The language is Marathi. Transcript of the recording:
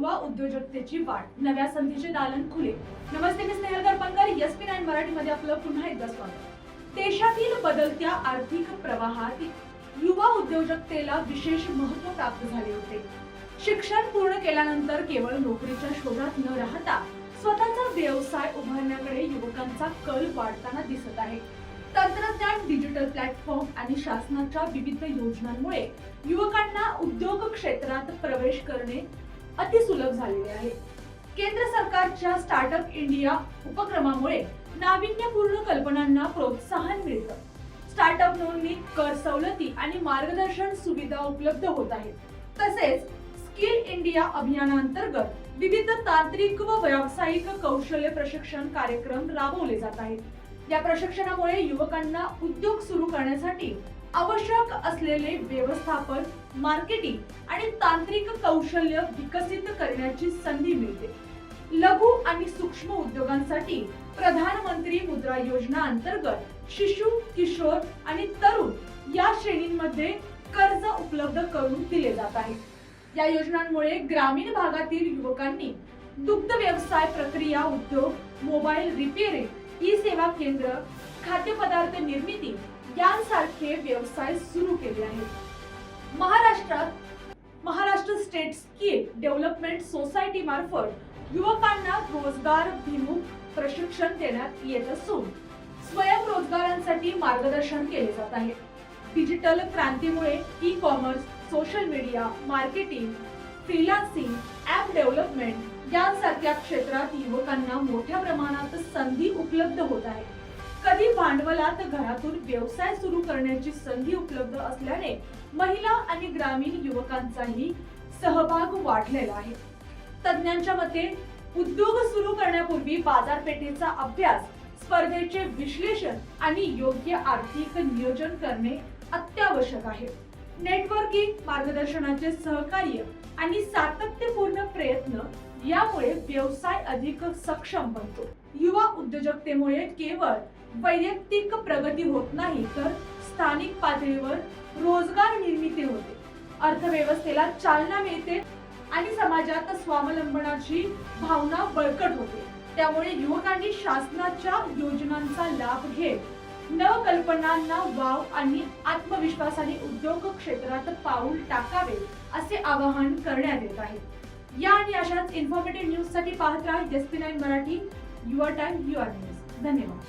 युवा उद्योजकतेची वाढ, नव्या संधीचे दालन खुले. नमस्ते, मी स्नेहल गरपणकर. SP9 मराठीमध्ये आपलं पुन्हा एकदा स्वागत. देशातील बदलत्या आर्थिक प्रवाहात युवा उद्योजकतेला विशेष महत्त्व प्राप्त झाले होते. शिक्षण पूर्ण केल्यानंतर केवळ नोकरीच्या शोधात न राहता स्वतःचा व्यवसाय उभारण्याकडे युवकांचा कल वाढताना दिसत आहे. तंत्रज्ञान, डिजिटल प्लॅटफॉर्म आणि शासनाच्या विविध योजनांमुळे युवकांना उद्योग क्षेत्रात प्रवेश करणे अतिसुलभ झालेले आहे. केंद्र सरकारच्या स्टार्टअप इंडिया उपक्रमामुळे नाविन्यपूर्ण कल्पनांना प्रोत्साहन मिळतं. स्टार्टअप नोंदणी, कर सवलती आणि मार्गदर्शन सुविधा उपलब्ध होत आहेत. तसेच स्किल इंडिया अभियानांतर्गत विविध तांत्रिक व व्यावसायिक कौशल्य प्रशिक्षण कार्यक्रम राबवले जात आहेत. या प्रशिक्षणामुळे युवकांना उद्योग सुरू करण्यासाठी आवश्यक असलेले व्यवस्थापन, मार्केटिंग आणि तांत्रिक कौशल्य विकसित करण्याची संधी मिळते. लघु आणि सूक्ष्म उद्योगांसाठी प्रधानमंत्री मुद्रा योजना अंतर्गत शिशु, किशोर आणि तरुण या श्रेणींमध्ये कर्ज उपलब्ध करून दिले जात आहे. या योजनांमुळे ग्रामीण भागातील युवकांनी दुग्ध व्यवसाय, प्रक्रिया उद्योग, मोबाईल रिपेअरिंग, ई सेवा केंद्र, खाद्यपदार्थ निर्मिती यांसारखे व्यवसाय सुरू केले आहेत. Maharashtra state skill development society मार्फत युवकांना रोजगारभिमुख प्रशिक्षण देण्यात येत असून स्वयंरोजगारांसाठी मार्गदर्शन केले जात आहे. डिजिटल क्रांतीमुळे e commerce, social media marketing, freelancing, app development यांसारख्या क्षेत्रात युवकांना मोठ्या प्रमाणात संधी उपलब्ध होत आहे. कधी भांडवलात घरातून व्यवसाय सुरू करण्याची संधी उपलब्ध असल्याने महिला आणि ग्रामीण युवकांचाही सहभाग वाढलेला आहे. तज्ञांच्या मते उद्योग सुरू करण्यापूर्वी बाजारपेठेचा अभ्यास, स्पर्धेचे विश्लेषण आणि योग्य आर्थिक नियोजन करणे अत्यावश्यक आहे. नेटवर्किंग, मार्गदर्शनाचे सहकार्य आणि सातत्यपूर्ण प्रयत्न यामुळे व्यवसाय अधिक सक्षम बनतो. युवा उद्योजकतेमुळे केवळ वैयक्तिक प्रगती होत नाही, तर स्थानिक पातळीवर रोजगार निर्मिती होते, अर्थव्यवस्थेला चालना मिळते आणि समाजात स्वावलंबनाची भावना बळकट होते. त्यामुळे युवकांनी शासनाच्या योजनांचा लाभ घेत नवकल्पनांना वाव आणि आत्मविश्वासाने उद्योग क्षेत्रात पाऊल टाकावे असे आवाहन करण्यात येत आहे. या आणि अशाच इन्फॉर्मेटिव्ह न्यूज साठी पाहत राहा SP9 Marathi. Your time, your news. धन्यवाद.